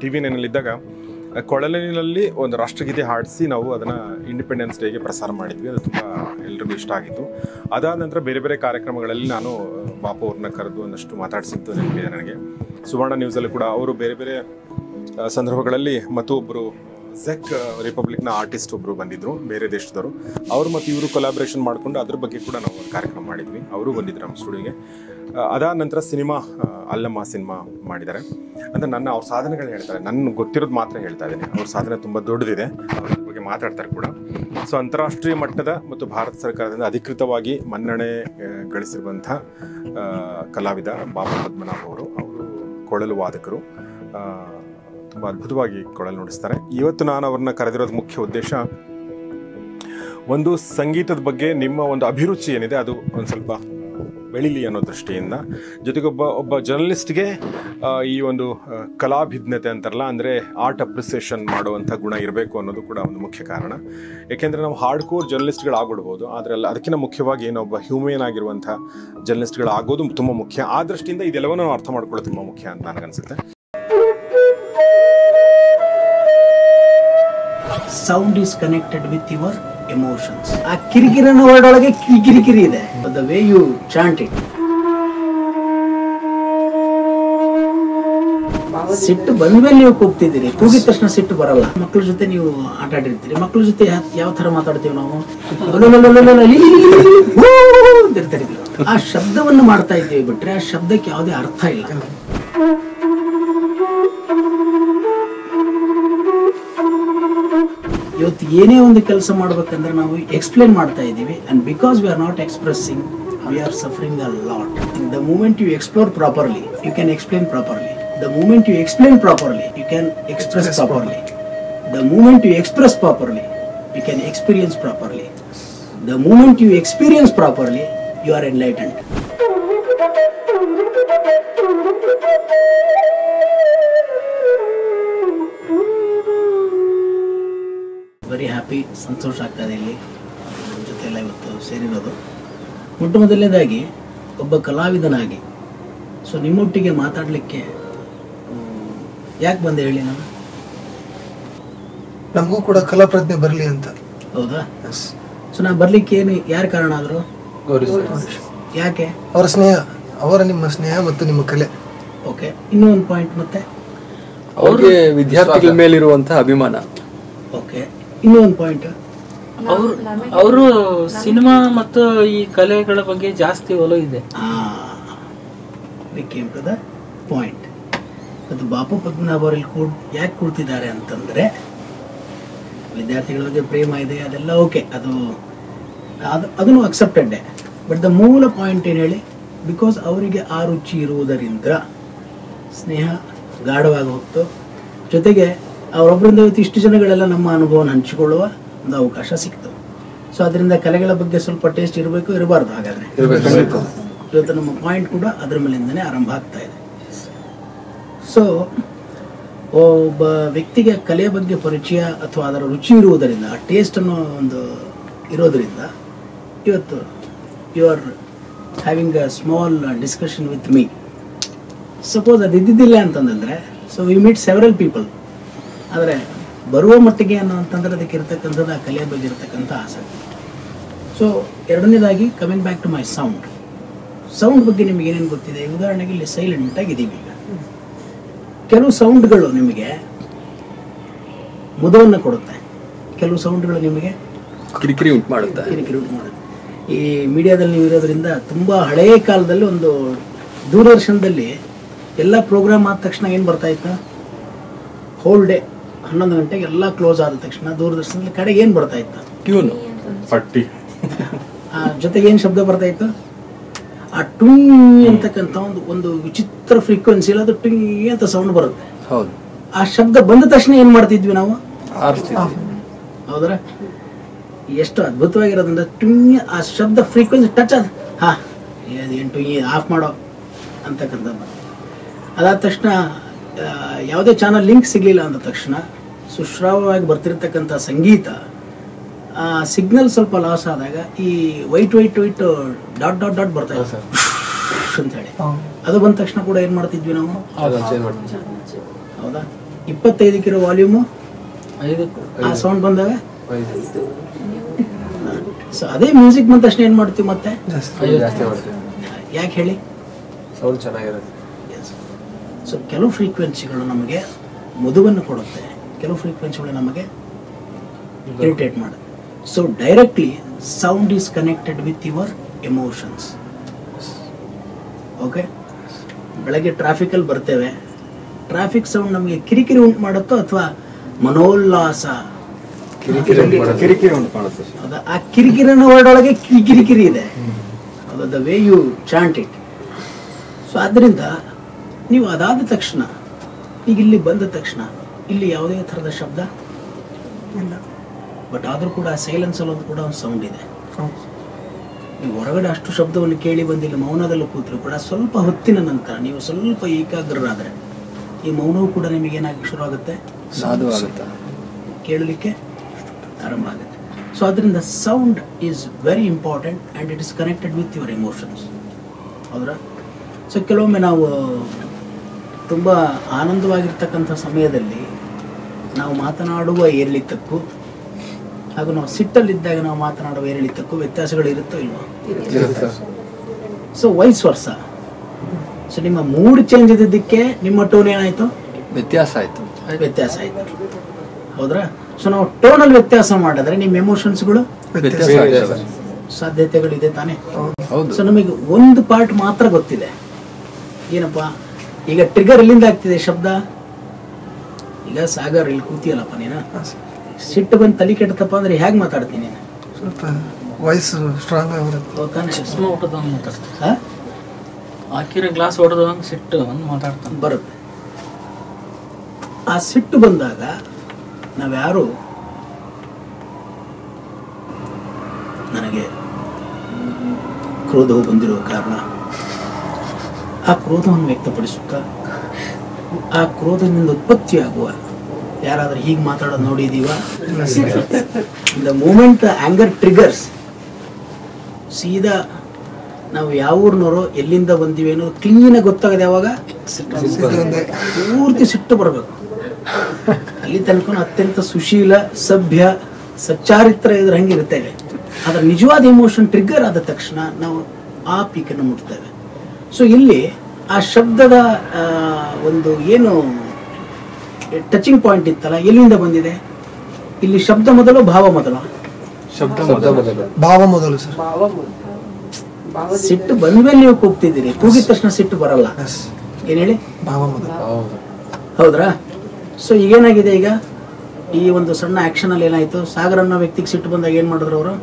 TV ನೈನಲ್ಲಿದ್ದಾಗ ಕೊಳಲಿನಲ್ಲಿ ಒಂದು ರಾಷ್ಟ್ರಗೀತೆ ಹಾಡಿಸಿ ನಾವು ಅದನ್ನು ಇಂಡಿಪೆಂಡೆನ್ಸ್ ಡೇಗೆ ಪ್ರಸಾರ ಮಾಡಿದ್ವಿ. ಅದು ತುಂಬ ಎಲ್ರಿಗೂ ಇಷ್ಟ ಆಗಿತ್ತು. ಅದಾದ ನಂತರ ಬೇರೆ ಬೇರೆ ಕಾರ್ಯಕ್ರಮಗಳಲ್ಲಿ ನಾನು ಬಾಪು ಅವ್ರನ್ನ ಕರೆದು ಒಂದಷ್ಟು ಮಾತಾಡಿಸಿದ್ದು ನೆನಪಿದೆ ನನಗೆ. ಸುವರ್ಣ ನ್ಯೂಸಲ್ಲಿ ಕೂಡ ಅವರು ಬೇರೆ ಬೇರೆ ಸಂದರ್ಭಗಳಲ್ಲಿ ಮತ್ತು ಒಬ್ಬರು ಝೆಕ್ ರಿಪಬ್ಲಿಕ್ನ ಆರ್ಟಿಸ್ಟ್ ಒಬ್ಬರು ಬಂದಿದ್ದರು, ಬೇರೆ ದೇಶದವರು. ಅವರು ಮತ್ತು ಇವರು ಕೊಲಾಬ್ರೇಷನ್ ಮಾಡಿಕೊಂಡು ಅದ್ರ ಬಗ್ಗೆ ಕೂಡ ನಾವು ಒಂದು ಕಾರ್ಯಕ್ರಮ ಮಾಡಿದ್ವಿ. ಅವರು ಬಂದಿದ್ರು ನಮ್ಮ ಸ್ಟುಡಿಯೋಗೆ. ಅದಾದ ನಂತರ ಸಿನಿಮಾ ಅಲ್ಲಮ್ಮ ಸಿನಿಮಾ ಮಾಡಿದ್ದಾರೆ. ಅಂದರೆ ಅವ್ರ ಸಾಧನೆಗಳು ಹೇಳ್ತಾರೆ, ನನ್ನ ಗೊತ್ತಿರೋದು ಮಾತ್ರ ಹೇಳ್ತಾ ಇದ್ದೀನಿ. ಅವ್ರ ಸಾಧನೆ ತುಂಬ ದೊಡ್ಡದಿದೆ, ಅವ್ರ ಬಗ್ಗೆ ಮಾತಾಡ್ತಾರೆ ಕೂಡ. ಸೊ ಅಂತಾರಾಷ್ಟ್ರೀಯ ಮಟ್ಟದ ಮತ್ತು ಭಾರತ ಸರ್ಕಾರದಿಂದ ಅಧಿಕೃತವಾಗಿ ಮನ್ನಣೆ ಗಳಿಸಿರುವಂಥ ಕಲಾವಿದ ಬಾಬು ಪದ್ಮನಾಭ ಅವರು ಕೊಳಲು ವಾದಕರು. ತುಂಬ ಅದ್ಭುತವಾಗಿ ಕೊಳಲು ನುಡಿಸ್ತಾರೆ. ಇವತ್ತು ನಾನು ಅವ್ರನ್ನ ಕರೆದಿರೋದು ಮುಖ್ಯ ಉದ್ದೇಶ, ಒಂದು ಸಂಗೀತದ ಬಗ್ಗೆ ನಿಮ್ಮ ಒಂದು ಅಭಿರುಚಿ ಏನಿದೆ ಅದು ಒಂದು ಸ್ವಲ್ಪ ಬೆಳೀಲಿ ಅನ್ನೋ ದೃಷ್ಟಿಯಿಂದ, ಜೊತೆಗೆ ಒಬ್ಬ ಜರ್ನಲಿಸ್ಟ್ಗೆ ಈ ಒಂದು ಕಲಾಭಿಜ್ಞತೆ ಅಂತಾರಲ್ಲ, ಅಂದರೆ ಆರ್ಟ್ ಅಪ್ರಿಸಿಯೇಷನ್ ಮಾಡುವಂಥ ಗುಣ ಇರಬೇಕು ಅನ್ನೋದು ಕೂಡ ಒಂದು ಮುಖ್ಯ ಕಾರಣ. ಏಕೆಂದರೆ ನಾವು ಹಾರ್ಡ್ ಕೋರ್ ಜರ್ನಲಿಸ್ಟ್ಗಳಾಗ್ಬಿಡ್ಬೋದು, ಆದರೆ ಅದಕ್ಕಿಂತ ಮುಖ್ಯವಾಗಿ ಒಬ್ಬ ಹ್ಯೂಮನ್ ಆಗಿರುವಂಥ ಜರ್ನಲಿಸ್ಟ್ಗಳಾಗೋದು ತುಂಬ ಮುಖ್ಯ. ಆ ದೃಷ್ಟಿಯಿಂದ ಇದೆಲ್ಲವನ್ನೂ ನಾವು ಅರ್ಥ ಮಾಡ್ಕೊಳ್ಳೋದು ತುಂಬ ಮುಖ್ಯ ಅಂತ ನನಗನ್ಸುತ್ತೆ. Sound is connected with your emotions. ಆ ಕಿರಿಕಿರಿನ ಹೊರಡೊಳಗೆ ಕಿರಿಕಿರಿ ಇದೆ. The way you chant it. ಸಿಟ್ಟು ಬಂದ್ಮೇಲೆ ನೀವು ಕೂಗ್ತಿದ್ದೀರಿ, ಕೂಗಿದ ತಕ್ಷಣ ಸಿಟ್ಟು ಬರಲ್ಲ. ಮಕ್ಕಳ ಜೊತೆ ನೀವು ಆಟ ಆಡಿರ್ತೀರಿ, ಮಕ್ಕಳ ಜೊತೆ ಯಾವ ತರ ಮಾತಾಡ್ತೀವಿ ನಾವು, ಆ ಶಬ್ದವನ್ನು ಮಾಡ್ತಾ ಇದ್ದೀವಿ ಬಿಟ್ರೆ ಆ ಶಬ್ದಕ್ಕೆ ಯಾವುದೇ ಅರ್ಥ ಇಲ್ಲ. ಇವತ್ತು ಏನೇ ಒಂದು ಕೆಲಸ ಮಾಡ್ಬೇಕಂದ್ರೆ ನಾವು ಎಕ್ಸ್ಪ್ಲೇನ್ ಮಾಡ್ತಾ ಇದ್ದೀವಿ, and because we are not expressing we are suffering a lot. The moment you explore properly you can explain properly. The moment you explain properly you can express properly. The moment you express properly you can experience properly. The moment you experience properly you are enlightened. Very happy, ಸಂತೋಷ ಆಗ್ತದೆ ಇಲ್ಲಿ ನಮ್ಮ ಜೊತೆ ಎಲ್ಲ ಇವತ್ತು ಸೇರಿರೋದು. ಮೊಟ್ಟ ಮೊದಲನೇದಾಗಿ ಒಬ್ಬ ಕಲಾವಿದನಾಗಿ ಸೊ ನಿಮ್ಮೊಟ್ಟಿಗೆ ಮಾತಾಡಲಿಕ್ಕೆ ಯಾಕೆ ಬಂದೆ ಹೇಳಿ? ನಮಗೂ ಕೂಡ ಕಲಾ ಪ್ರಜ್ಞೆ ಬರಲಿ ಅಂತ. ಹೌದಾ? ಸೊ ನಾ ಬರ್ಲಿಕ್ಕೆ ಯಾರು ಕಾರಣ ಆದ್ರು? ಯಾಕೆ? ಅವರ ಸ್ನೇಹ, ನಿಮ್ಮ ಸ್ನೇಹ ಮತ್ತು ನಿಮ್ಮ ಕಲೆ. ಓಕೆ, ಇನ್ನೂ ಒಂದು ಪಾಯಿಂಟ್. ಮತ್ತೆ ಅವ್ರಿಗೆ ವಿದ್ಯಾರ್ಥಿಗಳ ಮೇಲಿರುವಂತಹ ಅಭಿಮಾನ. ಓಕೆ, ಇನ್ನೂ ಒಂದು ಪಾಯಿಂಟ್. ಅವರು ಸಿನಿಮಾ ಮತ್ತು ಈ ಕಲೆಗಳ ಬಗ್ಗೆ ಜಾಸ್ತಿ ಒಲವು ಇದೆ. ಪಾಯಿಂಟ್. ಅದು ಬಾಪು ಪದ್ಮನಾಭ ಅವರಲ್ಲಿ ಯಾಕೆ ಕೂಡ್ತಿದ್ದಾರೆ ಅಂತಂದ್ರೆ ವಿದ್ಯಾರ್ಥಿಗಳ ಬಗ್ಗೆ ಪ್ರೇಮ ಇದೆ, ಅದೆಲ್ಲ ಓಕೆ, ಅದನ್ನು ಅಕ್ಸೆಪ್ಟೆಡ್. ಬಟ್ ದ ಮೂಲ ಪಾಯಿಂಟ್ ಏನು ಹೇಳಿ? ಬಿಕಾಸ್ ಅವರಿಗೆ ಆ ರುಚಿ ಇರುವುದರಿಂದ ಸ್ನೇಹ ಗಾಢವಾಗಿ ಹೋಗ್ತು. ಜೊತೆಗೆ ಅವರೊಬ್ಬರಿಂದ ಇವತ್ತು ಇಷ್ಟು ಜನಗಳೆಲ್ಲ ನಮ್ಮ ಅನುಭವನ ಹಂಚಿಕೊಳ್ಳುವ ಒಂದು ಅವಕಾಶ ಸಿಕ್ತು. ಸೊ ಅದರಿಂದ ಕಲೆಗಳ ಬಗ್ಗೆ ಸ್ವಲ್ಪ ಟೇಸ್ಟ್ ಇರಬೇಕು, ಇರಬಾರ್ದು? ಹಾಗಾದ್ರೆ ಇವತ್ತು ನಮ್ಮ ಪಾಯಿಂಟ್ ಕೂಡ ಅದರ ಮೇಲಿಂದನೇ ಆರಂಭ ಆಗ್ತಾ ಇದೆ. ಸೊ ಒಬ್ಬ ವ್ಯಕ್ತಿಗೆ ಕಲೆಯ ಬಗ್ಗೆ ಪರಿಚಯ ಅಥವಾ ಅದರ ರುಚಿ ಇರುವುದರಿಂದ, ಆ ಟೇಸ್ಟ್ ಅನ್ನೋ ಒಂದು ಇರೋದರಿಂದ ಇವತ್ತು you are having a small discussion with me. Suppose ಅದು ಇದ್ದಿದ್ದಿಲ್ಲ ಅಂತಂದ್ರೆ so we meet several people. ಆದರೆ ಬರುವ ಮಟ್ಟಿಗೆ ಅಂತಂದ್ರೆ ಅದಕ್ಕೆ ಇರ್ತಕ್ಕಂಥದ್ದು ಆ ಕಲೆಯ ಬಗ್ಗೆ ಇರತಕ್ಕಂಥ ಆಸಕ್ತಿ. ಸೊ ಎರಡನೇದಾಗಿ coming back to my sound ಬಗ್ಗೆ ನಿಮಗೆ ಏನೇನು ಗೊತ್ತಿದೆ? ಉದಾಹರಣೆಗೆ ಇಲ್ಲಿ ಸೈಲೆಂಟ್ ಆಗಿದ್ದೀವಿ. ಈಗ ಕೆಲವು ಸೌಂಡ್ಗಳು ನಿಮಗೆ ಮುದವನ್ನು ಕೊಡುತ್ತೆ, ಕೆಲವು ಸೌಂಡ್ಗಳು ನಿಮಗೆ ಕಿರಿಕಿರಿ ಉಂಟು ಮಾಡುತ್ತೆ. ಈ ಮೀಡಿಯಾದಲ್ಲಿ ನೀವು ಇರೋದ್ರಿಂದ ತುಂಬ ಹಳೆಯ ಕಾಲದಲ್ಲಿ ಒಂದು ದೂರದರ್ಶನದಲ್ಲಿ ಎಲ್ಲ ಪ್ರೋಗ್ರಾಮ್ ಆದ ತಕ್ಷಣ ಏನು ಬರ್ತಾ ಇತ್ತು? ಹೋಲ್ ಡೇ 11 ಗಂಟೆಗೆ ಎಲ್ಲ ಕ್ಲೋಸ್ ಆದ ತಕ್ಷಣ ದೂರದರ್ಶನದಲ್ಲಿ ಕಡೆಗೆ ಏನು ಬರ್ತಾ ಇತ್ತು? ಟ್ಯೂನು, ಪಟ್ಟಿ. ಜೊತೆಗೆ ಏನು ಶಬ್ದ ಬರ್ತಾ ಇತ್ತು? ಆ ಟುಂಗ್ ಅಂತಕ್ಕಂಥ ಒಂದು ವಿಚಿತ್ರ ಫ್ರೀಕ್ವೆನ್ಸಿ, ಅದು ಟುಂಗ್ ಅಂತ ಸೌಂಡ್ ಬರುತ್ತೆ. ಹೌದು. ಆ ಶಬ್ದ ಬಂದ ತಕ್ಷಣ ಏನು ಮಾಡ್ತಿದ್ವಿ ನಾವು? ಹೌದ್ರ? ಎಷ್ಟು ಅದ್ಭುತವಾಗಿರೋದ್ರಿಂದ ಟುಂಗ್, ಆ ಶಬ್ದ ಫ್ರೀಕ್ವೆನ್ಸಿ ಟಚ್ ಆದ ಏನು ಟುಂಗ್ ಆಫ್ ಮಾಡೋ ಅಂತಕ್ಕಂಥದ್ದು. ಅದಾದ ತಕ್ಷಣ ಯಾವುದೇ ಚಾನಲ್ ಲಿಂಕ್ ಸಿಗಲಿಲ್ಲ ಅಂದ ತಕ್ಷಣ ಸುಶ್ರಾವ್ಯವಾಗಿ ಬರ್ತಿರ್ತಕ್ಕಂಥ ಸಂಗೀತ ಸಿಗ್ನಲ್ ಸ್ವಲ್ಪ ಲಾಸ್ ಆದಾಗ ಈ ವೈಟ್ ಡಾಟ್ ಡಾಟ್ ಡಾಟ್ ಬರ್ತಾ ಇದೆ ಅಂತ ಹೇಳಿ, ಅದು ಬಂದ ತಕ್ಷಣ ಕೂಡ ಏನ್ ಮಾಡ್ತಿದ್ವಿ ನಾವು? ಹೌದಾ? 25 ವಾಲ್ಯೂಮು 5 ಆ ಸೌಂಡ್ ಬಂದಾಗ ಸೊ ಅದೇ ಮ್ಯೂಸಿಕ್ ಬಂದ ತಕ್ಷಣ ಏನ್ ಮಾಡ್ತೀವಿ ಮತ್ತೆ ಯಾಕೆ ಹೇಳಿ ಸೌಂಡ್ ಚೆನ್ನಾಗಿರುತ್ತೆ. ಸೊ ಕೆಲವು ಫ್ರೀಕ್ವೆನ್ಸಿಗಳು ನಮಗೆ ಮಧುವನ್ನು ಕೊಡುತ್ತೆ, ಕೆಲವು ಫ್ರೀಕ್ವೆನ್ಸಿಗಳು ನಮಗೆ ಇರಿಟೇಟ್ ಮಾಡುತ್ತೆ. So directly sound is connected with your emotions. Okay, ಬೆಳಗ್ಗೆ ಟ್ರಾಫಿಕಲ್ಲಿ ಬರ್ತೇವೆ, ಟ್ರಾಫಿಕ್ ಸೌಂಡ್ ನಮಗೆ ಕಿರಿಕಿರಿ ಉಂಟು ಮಾಡುತ್ತೋ ಅಥವಾ ಮನೋಲ್ಲಾಸ? ಕಿರಿಕಿರಿ ಉಂಟು ಮಾಡುತ್ತೆ. ಹೌದಾ? ಆ ಕಿರಿಕಿರಿನ ವರ್ಡೊಳಗೆ ಕಿರಿಕಿರಿ ಇದೆ, ಹೌದಾ? The way you chant it. So ಆದ್ದರಿಂದ ನೀವು ಅದಾದ ತಕ್ಷಣ, ಈಗ ಇಲ್ಲಿ ಬಂದ ತಕ್ಷಣ ಇಲ್ಲಿ ಯಾವುದೇ ಥರದ ಶಬ್ದ ಇಲ್ಲ, ಬಟ್ ಆದರೂ ಕೂಡ ಸೈಲೆನ್ಸಲ್ಲಿ ಕೂಡ ಒಂದು ಸೌಂಡ್ ಇದೆ. ನೀವು ಹೊರಗಡೆ ಅಷ್ಟು ಶಬ್ದವನ್ನು ಕೇಳಿ ಬಂದಿಲ್ಲ, ಮೌನದಲ್ಲಿ ಕೂತರು ಕೂಡ ಸ್ವಲ್ಪ ಹೊತ್ತಿನ ನಂತರ ನೀವು ಸ್ವಲ್ಪ ಏಕಾಗ್ರರಾದರೆ ಈ ಮೌನವೂ ಕೂಡ ನಿಮಗೆ ಏನಾಗಿ ಶುರು ಆಗುತ್ತೆ, ಸಾಧುವಾಗುತ್ತೆ, ಕೇಳಲಿಕ್ಕೆ ಆರಂಭ ಆಗುತ್ತೆ. ಸೊ ಅದರಿಂದ sound is very important and it is connected with your emotions. ಹೌದಾ? ಸೊ ಕೆಲವೊಮ್ಮೆ ನಾವು ತುಂಬ ಆನಂದವಾಗಿರ್ತಕ್ಕಂಥ ಸಮಯದಲ್ಲಿ ನಾವು ಮಾತನಾಡುವ ಏರಿಳಿತಕ್ಕೂ ಹಾಗೂ ನಾವು ಸಿಟ್ಟಲ್ಲಿದ್ದಾಗ ನಾವು ಮಾತನಾಡುವ ಏರಿಳಿತಕ್ಕೂ ವ್ಯತ್ಯಾಸಗಳು ಇರುತ್ತೋ ಇಲ್ವೋ? ಸೊ ವೈಸ್ ವರ್ಷ. ಸೊ ನಿಮ್ಮ ಮೂಡ್ ಚೇಂಜ್ ಇದ್ದಕ್ಕೆ ನಿಮ್ಮ ಟೋನ್ ಏನಾಯ್ತು? ವ್ಯತ್ಯಾಸ ಆಯ್ತು. ವ್ಯತ್ಯಾಸ ಆಯ್ತು. ಹೌದ್ರಾ? ಸೊ ನಾವು ಟೋನಲ್ಲಿ ವ್ಯತ್ಯಾಸ ಮಾಡಿದ್ರೆ ನಿಮ್ಮ ಎಮೋಷನ್ಸ್ಗಳು ವ್ಯತ್ಯಾಸ ಆಯ್ತು. ಸಾಧ್ಯತೆಗಳಿದೆ ತಾನೇ? ಹೌದು. ಸೊ ನಮಗೆ ಒಂದು ಪಾರ್ಟ್ ಮಾತ್ರ ಗೊತ್ತಿದೆ, ಏನಪ್ಪಾ ಈಗ ಟ್ರಿಗರ್ ಎಲ್ಲಿಂದ ಆಗ್ತಿದೆ ಶಬ್ದ? ಈಗ ಸಾಗರ್ ಇಲ್ಲಿ ಕೂತಿಯಲ್ಲಪ್ಪ ನೀನು, ಸಿಟ್ಟು ಬಂದು ತಲೆ ಕೆಟ್ಟತಪ್ಪ ಅಂದ್ರೆ ಹೇಗೆ ಮಾತಾಡ್ತೀನಿ ನೀನು? ಸ್ವಲ್ಪ ವಾಯ್ಸ್ ಸ್ಟ್ರಾಂಗ್ ಆಗಿರುತ್ತೆ. ಹೌದಾನೆ? ಚಸ್ಮಾ ಹೊಡೆದಂಗೆ ಮಾತಾಡ್ತಾನೆ, ಹಾಕಿರೋ ಗ್ಲಾಸ್ ಹೊಡೆದಂಗೆ ಸಿಟ್ಟು ಬಂದು ಮಾತಾಡ್ತಾನೆ. ಬರುತ್ತೆ. ಆ ಸಿಟ್ಟು ಬಂದಾಗ ನಾವ್ಯಾರು ನನಗೆ ಕ್ರೋಧವು ಬಂದಿರುವ ಕಾರಣ ಆ ಕ್ರೋಧವನ್ನು ವ್ಯಕ್ತಪಡಿಸುತ್ತಾ ಆ ಕ್ರೋಧದಿಂದ ಉತ್ಪತ್ತಿಯಾಗುವ ಯಾರಾದ್ರೂ ಹೀಗೆ ಮಾತಾಡೋದು ನೋಡಿದೀವ? ದ ಮೂಮೆಂಟ್ ಆಂಗರ್ ಟ್ರಿಗರ್ಸ್, ಸೀದಾ ನಾವು ಯಾವ ಊರಿನವರು ಎಲ್ಲಿಂದ ಬಂದಿವಿ ಅನ್ನೋದು ಕ್ಲೀನಾಗಿ ಗೊತ್ತಾಗದೆ ಯಾವಾಗ ಪೂರ್ತಿ ಸಿಟ್ಟು ಬರಬೇಕು. ಅಲ್ಲಿ ತನಕ ಅತ್ಯಂತ ಸುಶೀಲ, ಸಭ್ಯ, ಸಚ್ಚಾರಿತ್ರ ಇದ್ರೆ ಹಂಗಿರ್ತೇವೆ. ಅದರ ನಿಜವಾದ ಎಮೋಷನ್ ಟ್ರಿಗರ್ ಆದ ತಕ್ಷಣ ನಾವು ಆ ಪೀಕನ್ನು ಮುಟ್ತೇವೆ. ಸೊ ಇಲ್ಲಿ ಆ ಶಬ್ದದ ಒಂದು ಏನು ಟಚಿಂಗ್ ಪಾಯಿಂಟ್ ಇತ್ತಲ್ಲ, ಎಲ್ಲಿಂದ ಬಂದಿದೆ? ಇಲ್ಲಿ ಶಬ್ದ ಮೊದಲು, ಭಾವ ಮೊದಲು? ಭಾವ ಮೊದಲು ಸರ್. ಸಿಟ್ಟು ಬಂದ್ಮೇಲೆ ನೀವು ಕೂಗ್ತಿದ್ದೀರಿ, ಕೂಗಿದ ತಕ್ಷಣ ಸಿಟ್ಟು ಬರಲ್ಲ. ಏನ್ ಹೇಳಿ? ಭಾವ ಮೊದಲು. ಹೌದ್ರಾ? ಸೊ ಈಗೇನಾಗಿದೆ, ಈಗ ಈ ಒಂದು ಸಣ್ಣ ಆಕ್ಷನ್ ಅಲ್ಲಿ ಏನಾಯ್ತು? ಸಾಗರ್ ಅನ್ನೋ ವ್ಯಕ್ತಿಗೆ ಸಿಟ್ಟು ಬಂದಾಗ ಏನ್ ಮಾಡಿದ್ರು ಅವರು?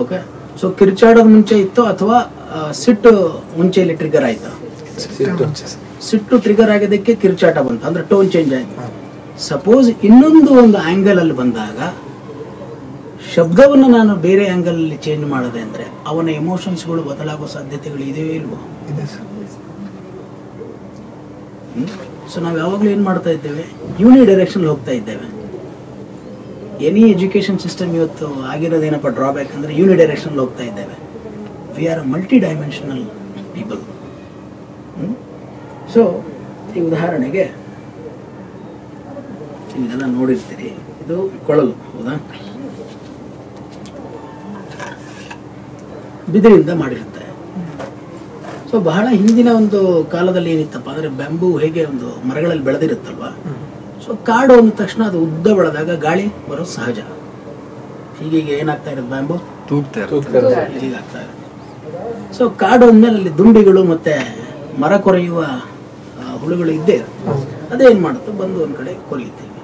ಓಕೆ, ಸೊ ಕಿರ್ಚಾಡೋದು ಮುಂಚೆ ಇತ್ತು ಅಥವಾ ಸಿಟ್ಟು ಮುಂಚೆಯಲ್ಲಿ ಟ್ರಿಗರ್ ಆಯ್ತು? ಸಿಟ್ಟು ಟ್ರಿಗರ್ ಆಗಿದ್ದಕ್ಕೆ ಕಿರ್ಚಾಟ ಬಂತು, ಅಂದ್ರೆ ಟೋನ್ ಚೇಂಜ್ ಆಯ್ತು. ಸಪೋಸ್ ಇನ್ನೊಂದು ಒಂದು ಆಂಗಲ್ ಅಲ್ಲಿ ಬಂದಾಗ ಶಬ್ದವನ್ನು ನಾನು ಬೇರೆ ಆಂಗಲ್ ಅಲ್ಲಿ ಚೇಂಜ್ ಮಾಡದೆ ಅಂದ್ರೆ ಅವನ ಎಮೋಷನ್ಸ್ಗಳು ಬದಲಾಗುವ ಸಾಧ್ಯತೆಗಳು ಇದೆಯೋ ಇಲ್ವೋ? ಇದೆ ಸರ್. ಸೊ ನಾವು ಯಾವಾಗಲೂ ಏನು ಮಾಡ್ತಾ ಇದ್ದೇವೆ? ಯೂನಿ ಡೈರೆಕ್ಷನ್ ಹೋಗ್ತಾ ಇದ್ದೇವೆ. ಎನಿ ಎಜುಕೇಶನ್ ಸಿಸ್ಟಮ್ ಇವತ್ತು ಆಗಿರೋದೇನಪ್ಪ ಡ್ರಾಬ್ಯಾಕ್ ಅಂದರೆ ಯೂನಿ ಡೈರೆಕ್ಷನ್ ಹೋಗ್ತಾ ಇದ್ದೇವೆ. We are multi dimensional people. So ಈ ಉದಾಹರಣೆಗೆ ಇದೆಲ್ಲ ನೋಡಿರ್ತೀರಿ, ಇದು ಕೊಳಲು, ಹೌದಾ? ಬಿದಿರಿಂದ ಮಾಡಿರುತ್ತೆ. ಸೊ ಬಹಳ ಹಿಂದಿನ ಒಂದು ಕಾಲದಲ್ಲಿ ಏನಿತ್ತಪ್ಪ ಅಂದ್ರೆ ಬ್ಯಾಂಬೂ ಹೇಗೆ ಒಂದು ಮರಗಳಲ್ಲಿ ಬೆಳೆದಿರುತ್ತಲ್ವಾ, ಸೊ ಕಾಡು ಅಂದ ತಕ್ಷಣ ಅದು ಉದ್ದ ಬೆಳೆದಾಗ ಗಾಳಿ ಬರೋದು ಸಹಜ. ಹೀಗೀಗೆ ಏನಾಗ್ತಾ ಇರೋದು? ಬ್ಯಾಂಬೂ ಹೀಗಾಗ್ತಾ ಇರೋದು. ಸೊ ಕಾಡು ಅಂದ್ಮೇಲೆ ಅಲ್ಲಿ ದುಂಡಿಗಳು ಮತ್ತೆ ಮರ ಕೊರೆಯುವ ಹುಳುಗಳು ಇದ್ದೇ ಇರುತ್ತೆ. ಅದೇನ್ ಮಾಡುತ್ತೆ? ಬಂದು ಒಂದ್ ಕಡೆ ಕೊರೆಯುತ್ತೀವಿ,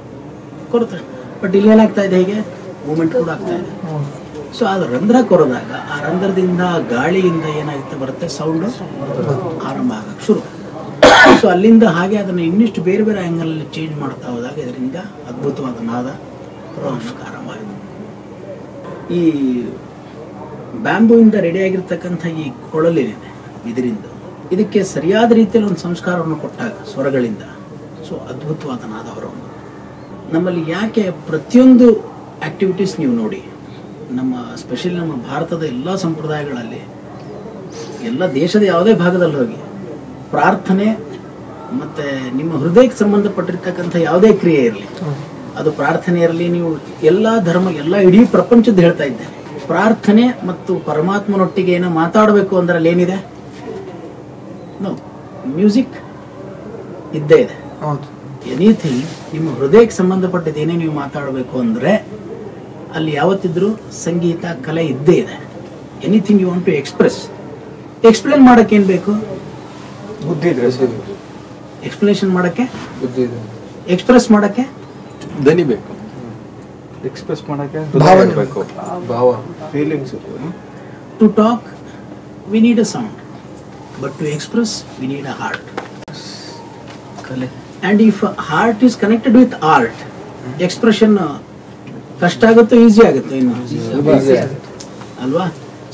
ಕೊರೆದ ತಕ್ಷಣ. ಬಟ್ ಇಲ್ಲಿ ಏನಾಗ್ತಾ ಇದೆ? ಹೇಗೆ ಮೂಮೆಂಟ್ ಕೂಡ ಆಗ್ತಾ ಇದೆ. ಸೊ ಅದು ರಂಧ್ರ ಕೊರೆದಾಗ ಆ ರಂಧ್ರದಿಂದ ಗಾಳಿಯಿಂದ ಏನಾಗುತ್ತೆ? ಬರುತ್ತೆ ಸೌಂಡ್ ಆರಂಭ ಆಗಕ್ಕೆ ಶುರು. ಸೊ ಅಲ್ಲಿಂದ ಹಾಗೆ ಅದನ್ನು ಇನ್ನಿಷ್ಟು ಬೇರೆ ಬೇರೆ ಆ್ಯಂಗಲ್ ಅಲ್ಲಿ ಚೇಂಜ್ ಮಾಡ್ತಾ ಹೋದಾಗ ಇದರಿಂದ ಅದ್ಭುತವಾದ ನಾದ ಪ್ರವಾಹಕ್ಕೆ ಆರಂಭ ಆಯಿತು. ಈ ಬ್ಯಾಂಬೂಯಿಂದ ರೆಡಿ ಆಗಿರ್ತಕ್ಕಂಥ ಈ ಕೊಳಲೇನಿದೆ ಇದರಿಂದ, ಇದಕ್ಕೆ ಸರಿಯಾದ ರೀತಿಯಲ್ಲಿ ಒಂದು ಸಂಸ್ಕಾರವನ್ನು ಕೊಟ್ಟಾಗ ಸ್ವರಗಳಿಂದ, ಸೊ ಅದ್ಭುತವಾದ ನಾದ ಹೊರಹೊಮ್ಮುತ್ತದೆ. ನಮ್ಮಲ್ಲಿ ಯಾಕೆ ಪ್ರತಿಯೊಂದು ಆಕ್ಟಿವಿಟೀಸ್ ನೀವು ನೋಡಿ, ನಮ್ಮ ಸ್ಪೆಷಲಿ ನಮ್ಮ ಭಾರತದ ಎಲ್ಲ ಸಂಪ್ರದಾಯಗಳಲ್ಲಿ, ಎಲ್ಲ ದೇಶದ ಯಾವುದೇ ಭಾಗದಲ್ಲಿ ಹೋಗಿ ಪ್ರಾರ್ಥನೆ ಮತ್ತೆ ನಿಮ್ಮ ಹೃದಯಕ್ಕೆ ಸಂಬಂಧಪಟ್ಟಿರ್ತಕ್ಕಂಥ ಯಾವುದೇ ಕ್ರಿಯೆ ಇರಲಿ, ಅದು ಪ್ರಾರ್ಥನೆ ಇರಲಿ, ನೀವು ಎಲ್ಲ ಧರ್ಮ, ಎಲ್ಲ ಇಡೀ ಪ್ರಪಂಚದ ಹೇಳ್ತಾ ಇದ್ದೇನೆ, ಪ್ರಾರ್ಥನೆ ಮತ್ತು ಪರಮಾತ್ಮನೊಟ್ಟಿಗೆ ಏನೋ ಮಾತಾಡಬೇಕು ಅಂದ್ರಲ್ಲಿ ಏನಿದೆ? ಮ್ಯೂಸಿಕ್ ಇದ್ದೇ ಇದೆ. ಹೌದು. ಎನಿಥಿಂಗ್ ನಿಮ್ಮ ಹೃದಯಕ್ಕೆ ಸಂಬಂಧಪಟ್ಟದ್ದು ಏನೇ ನೀವು ಮಾತಾಡಬೇಕು ಅಂದರೆ ಅಲ್ಲಿ ಯಾವತ್ತಿದ್ರೂ ಸಂಗೀತ, ಕಲೆ ಇದ್ದೇ ಇದೆ. Anything you want to explain ಮಾಡೋಕ್ಕೆ ಏನು ಬೇಕು? ಬುದ್ಧಿ ಇದ್ರೆ ಎಕ್ಸ್ಪ್ಲನೇಷನ್ ಮಾಡೋಕ್ಕೆ, ಬುದ್ಧಿ ಇದೆ. ಎಕ್ಸ್ಪ್ರೆಸ್ ಮಾಡೋಕ್ಕೆ ದನಿ ಬೇಕು. ಎಕ್ಸ್ಪ್ರೆಸ್ ಮಾಡಕ್ಕೆ ಭಾವನೆ ಬೇಕು. ಭಾವ, feelings. To talk we need a sound, but to express we need a heart. ಕಲೆ. And if heart is connected with art, expression ಕಷ್ಟ ಆಗುತ್ತೋ ಈಸಿ ಆಗುತ್ತೋ ಇನ್ನು ಅಲ್ವಾ?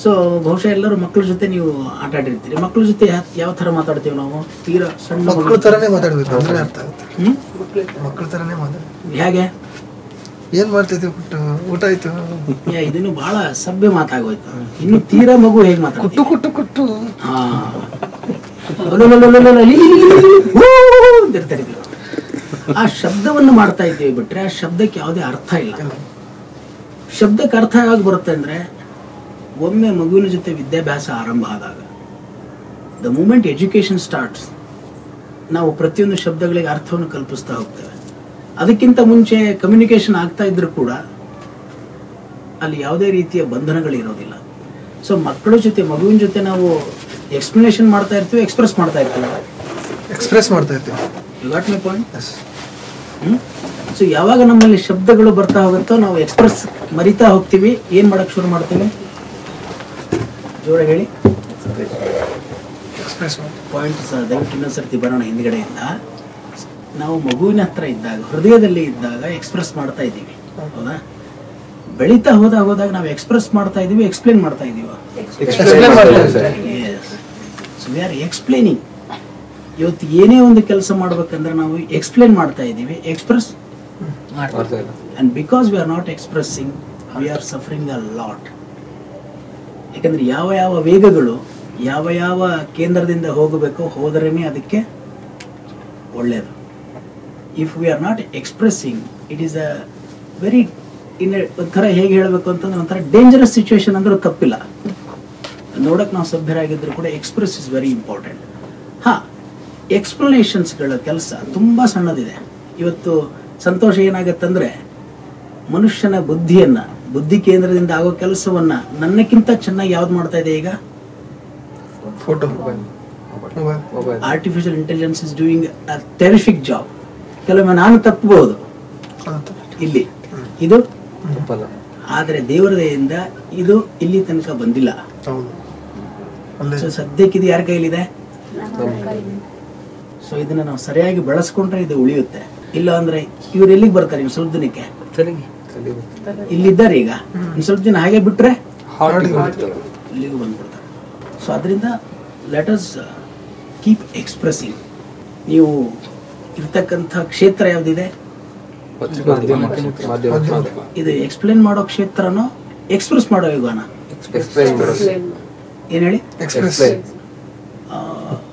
ಸೊ ಬಹುಶಃ ಎಲ್ಲರೂ ಮಕ್ಕಳ ಜೊತೆ ನೀವು ಆಟ ಆಡಿರ್ತೀರಿ. ಮಕ್ಕಳ ಜೊತೆ ಯಾವ ಥರ ಮಾತಾಡ್ತೀವಿ ನಾವು? ತೀರಾ ಸಣ್ಣ ಮಕ್ಕಳ ತರನೇ ಮಾತಾಡ್ಬೇಕು ಅಂದ್ರೆ ಅರ್ಥ ಆಗುತ್ತೆ. ಮಕ್ಕಳ ತರನೇ ಮಾತಾಡ್ಬೇಕು. ಹೇಗೆ? ಏನ್ ಮಾಡ್ತಿದ್ದೀವಿ ಪುಟ್ಟ, ಊಟ ಆಯ್ತು? ಇದನ್ನು ಬಹಳ ಸಭ್ಯ ಮಾತಾಗೋಯ್ತು. ಇನ್ನು ತೀರಾ ಮಗು ಹೇಗೆ ಮಾತಾಡ್ತೀವಿ? ಕುಟ್ಟು ಕುಟ್ಟು ಕುಟ್ಟು. ಹಾ, ಅಂತಿರ್ತಾರೆ. ಆ ಶಬ್ದವನ್ನು ಮಾಡ್ತಾ ಇದ್ದೀವಿ ಬಿಟ್ರೆ ಆ ಶಬ್ದಕ್ಕೆ ಯಾವುದೇ ಅರ್ಥ ಇಲ್ಲ. ಶಬ್ದಕ್ಕೆ ಅರ್ಥ ಯಾವಾಗ ಬರುತ್ತೆ ಅಂದ್ರೆ ಒಮ್ಮೆ ಮಗುವಿನ ಜೊತೆ ವಿದ್ಯಾಭ್ಯಾಸ ಆರಂಭ ಆದಾಗ, ದ ಮೂಮೆಂಟ್ ಎಜುಕೇಶನ್ ಸ್ಟಾರ್ಟ್ಸ್, ನಾವು ಪ್ರತಿಯೊಂದು ಶಬ್ದಗಳಿಗೆ ಅರ್ಥವನ್ನು ಕಲ್ಪಿಸ್ತಾ ಹೋಗ್ತೇವೆ. ಅದಕ್ಕಿಂತ ಮುಂಚೆ ಕಮ್ಯುನಿಕೇಶನ್ ಆಗ್ತಾ ಇದ್ರೂ ಕೂಡ ಅಲ್ಲಿ ಯಾವುದೇ ರೀತಿಯ ಬಂಧನಗಳಿರೋದಿಲ್ಲ. ಸೊ ಮಕ್ಕಳ ಜೊತೆ, ಮಗುವಿನ ಜೊತೆ ನಾವು ಎಕ್ಸ್ಪ್ಲನೇಷನ್ ಮಾಡ್ತಾ ಇರ್ತೀವಿ, ಎಕ್ಸ್ಪ್ರೆಸ್ ಮಾಡ್ತಾ ಇರ್ತೀವಿ. ಎಕ್ಸ್ಪ್ರೆಸ್ ಮಾಡ್ತಾ ಇರ್ತೀವಿ. You got my point? So ಯಾವಾಗ ನಮ್ಮಲ್ಲಿ ಶಬ್ದಗಳು ಬರ್ತಾ ಹೋಗುತ್ತೋ ನಾವು ಎಕ್ಸ್ಪ್ರೆಸ್ ಮರಿತಾ ಹೋಗ್ತೀವಿ. ಏನ್ ಮಾಡಕ್ ಶುರು ಮಾಡ್ತೀವಿ? ಜೋರ ಹೇಳಿ. ಎಕ್ಸ್ಪ್ರೆಸ್ ಮಾಡಿ ಪಾಯಿಂಟ್ ದಯವಿಟ್ಟು ಇನ್ನೊಂದ್ಸರ್ತಿ ಬರೋಣ ಹಿಂದ್ಗಡೆಯಿಂದ. ನಾವು ಮಗುವಿನ ಹತ್ರ ಇದ್ದಾಗ, ಹೃದಯದಲ್ಲಿ ಇದ್ದಾಗ ಎಕ್ಸ್ಪ್ರೆಸ್ ಮಾಡ್ತಾ ಇದ್ದೀವಿ, ಹೌದಾ? ಬೆಳೀತಾ ಹೋದಾಗ ನಾವು ಎಕ್ಸ್ಪ್ರೆಸ್ ಮಾಡ್ತಾ ಇದೀವಿ, ಎಕ್ಸ್ಪ್ಲೇನ್ ಮಾಡ್ತಾ ಇದೀವಿ. So we are explaining. ಇವತ್ತು ಏನೇ ಒಂದು ಕೆಲಸ ಮಾಡ್ಬೇಕಂದ್ರೆ ನಾವು ಎಕ್ಸ್ಪ್ಲೇನ್ ಮಾಡ್ತಾ ಇದ್ದೀವಿ, express. And because we are not expressing, V are suffering a lot. ಯಾಕಂದ್ರೆ ಯಾವ ಯಾವ ವೇಗಗಳು ಯಾವ ಯಾವ ಕೇಂದ್ರದಿಂದ ಹೋಗಬೇಕು ಹೋದರೇನೆ ಅದಕ್ಕೆ ಒಳ್ಳೆಯದು. If we are not expressing, it is a very ಒಂಥರ ಹೇಗೆ ಹೇಳಬೇಕು ಅಂತಂದ್ರೆ ಒಂಥರ ಡೇಂಜರಸ್ ಸಿಚುವೇಶನ್ ಅಂದ್ರೆ ತಪ್ಪಿಲ್ಲ. ನೋಡಕ್ ನಾವು ಸಭ್ಯರಾಗಿದ್ರು ಕೂಡ ಎಕ್ಸ್ಪ್ರೆಸ್ ಇಸ್ ವೆರಿ ಇಂಪಾರ್ಟೆಂಟ್. ಹಾ, ಎಕ್ಸ್ಪ್ಲನೇಷನ್ಸ್ಗಳ ಕೆಲಸ ತುಂಬಾ ಸಣ್ಣದಿದೆ. ಇವತ್ತು ಸಂತೋಷ ಏನಾಗತ್ತಂದ್ರೆ ಮನುಷ್ಯನ ಬುದ್ಧಿ ಕೇಂದ್ರದಿಂದ ಆಗೋ ಕೆಲಸವನ್ನ ನನ್ನಕ್ಕಿಂತ ಚೆನ್ನಾಗಿ ಯಾವ್ದು ಮಾಡ್ತಾ ಇದೆ ಈಗ? Photo, mobile. Artificial intelligence is doing a terrific job. ಕೆಲವೊಮ್ಮೆ ನಾನು ತಪ್ಪಬಹುದು ಇಲ್ಲಿ, ಇದು ತಪ್ಪಲ್ಲ. ಆದ್ರೆ ದೇವರ ದಯೆಯಿಂದ ಇದು ಇಲ್ಲಿ ತನಕ ಬಂದಿಲ್ಲ. ಸೊ ಸದ್ಯಕ್ಕೆ ಇದು ಯಾರ ಕೈಲಿದೆ? ಸೊ ಇದನ್ನ ನಾವು ಸರಿಯಾಗಿ ಬೆಳೆಸ್ಕೊಂಡ್ರೆ ಇದು ಉಳಿಯುತ್ತೆ. ಇಲ್ಲ ಅಂದ್ರೆ ಇವ್ರು ಎಲ್ಲಿಗೆ ಬರ್ತಾರೆ? ಇನ್ನು ಸ್ವಲ್ಪ ದಿನಕ್ಕೆ ಇಲ್ಲಿದ್ದಾರೆ. ಈಗ ಇನ್ನು ಸ್ವಲ್ಪ ದಿನ ಹಾಗೆ ಬಿಟ್ರೆ ಇಲ್ಲಿಗೂ ಬಂದ್ಬಿಡ್ತಾರೆ. ಸೊ ಅದರಿಂದ ಲೆಟ್ ಅಸ್ ಕೀಪ್ ಎಕ್ಸ್ಪ್ರೆಸಿಂಗ್. ನೀವು ಇರ್ತಕ್ಕಂಥ ಕ್ಷೇತ್ರ ಯಾವ್ದಿದೆ? ಇದು ಎಕ್ಸ್ಪ್ಲೇನ್ ಮಾಡೋ ಕ್ಷೇತ್ರನೋ ಎಕ್ಸ್ಪ್ರೆಸ್ ಮಾಡೋ ಯುಗನ? ಏನ್ ಹೇಳಿ?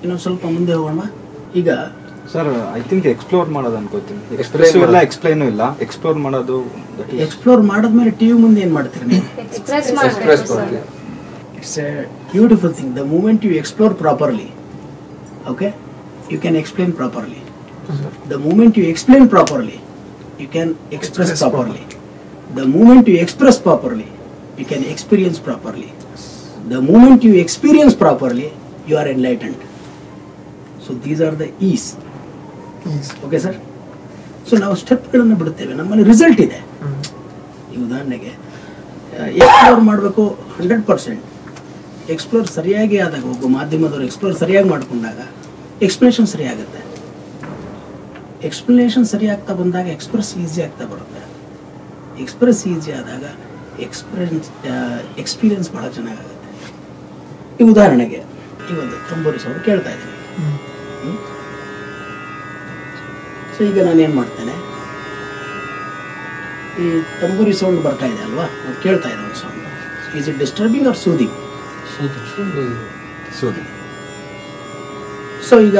ಇನ್ನೊಂದು ಸ್ವಲ್ಪ ಮುಂದೆ ಹೋಗೋಣ. ಈಗ ಸರ್, ಐ ಥಿಂಕ್ ಎಕ್ಸ್ಪ್ಲೋರ್ ಮಾಡೋದು ಅನ್ಕೋತೀನಿ. ಎಕ್ಸ್ಪ್ರೆಸಿವ್ ಇಲ್ಲ, ಎಕ್ಸ್ಪ್ಲೈನ್ ಇಲ್ಲ, ಎಕ್ಸ್ಪ್ಲೋರ್ ಮಾಡೋದು. ಎಕ್ಸ್ಪ್ಲೋರ್ ಮಾಡಾದ್ಮೇಲೆ ಟಿವಿ ಮುಂದೆ ಏನ್ ಮಾಡ್ತೀರಿ ನೀವು? It's a beautiful thing. The moment you explore properly, okay, you can explain properly. The moment you explain properly, you can express properly. The moment you express properly, you can experience properly. The moment you experience properly, you are enlightened. So these are the E's. Okay sir? So ನಾವು ಸ್ಟೆಪ್ಗಳನ್ನು ಬಿಡುತ್ತೇವೆ, ನಮ್ಮಲ್ಲಿ result ಇದೆ. ಈ ಉದಾಹರಣೆಗೆ explore ಮಾಡಬೇಕು 100%. Explore ಸರಿಯಾಗಿ ಆದಾಗ, ಒಬ್ಬ ಮಾಧ್ಯಮದವರು ಎಕ್ಸ್ಪ್ಲೋರ್ ಸರಿಯಾಗಿ ಮಾಡಿಕೊಂಡಾಗ ಎಕ್ಸ್ಪ್ಲನೇಷನ್ ಸರಿಯಾಗುತ್ತೆ. ಎಕ್ಸ್ಪ್ಲನೇಷನ್ ಸರಿ ಆಗ್ತಾ ಬಂದಾಗ ಎಕ್ಸ್ಪ್ರೆಸ್ ಈಸಿ ಆಗ್ತಾ ಬರುತ್ತೆ. ಎಕ್ಸ್ಪ್ರೆಸ್ ಈಸಿ ಆದಾಗ ಎಕ್ಸ್ಪೀರಿಯನ್ಸ್ ಬಹಳ ಚೆನ್ನಾಗಾಗುತ್ತೆ. ಈ ಉದಾಹರಣೆಗೆ ಈ ಒಂದು ತಂಬೂರಿ ಸೌಂಡ್ ಕೇಳ್ತಾ ಇದ್ದೀನಿ. ಸೊ ಈಗ ನಾನು ಏನು ಮಾಡ್ತೇನೆ, ಈ ತಂಬೂರಿ ಸೌಂಡ್ ಬರ್ತಾ ಇದೆ ಅಲ್ವಾ, ಅದು ಕೇಳ್ತಾ ಇದೆ ಒಂದು sound. Is it disturbing or soothing? Soothing. So ಈಗ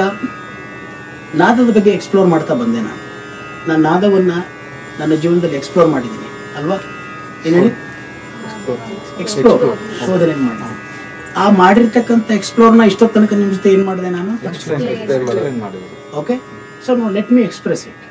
ನಾದದ ಬಗ್ಗೆ ಎಕ್ಸ್ಪ್ಲೋರ್ ಮಾಡ್ತಾ ಬಂದೆ ನಾನು ನಾದವನ್ನು ನನ್ನ ಜೀವನದಲ್ಲಿ ಎಕ್ಸ್ಪ್ಲೋರ್ ಮಾಡಿದ್ದೀನಿ ಅಲ್ವಾ? ಏನು ಹೇಳಿ? ಎಕ್ಸ್ಪ್ಲೋರ್ ಶೋಧನೆ ಮಾಡಿದ್ದೀನಿ. ಆ ಮಾಡಿರ್ತಕ್ಕಂಥ ಎಕ್ಸ್ಪ್ಲೋರ್ನ ಇಷ್ಟೊತ್ತು ತನಕ ನಿಮ್ಮ ಜೊತೆ ಏನು ಮಾಡಿದೆ ನಾನು? ಎಕ್ಸ್ಪ್ಲೇನ್ ಮಾಡಿದ್ರು. Okay, so no let me express it.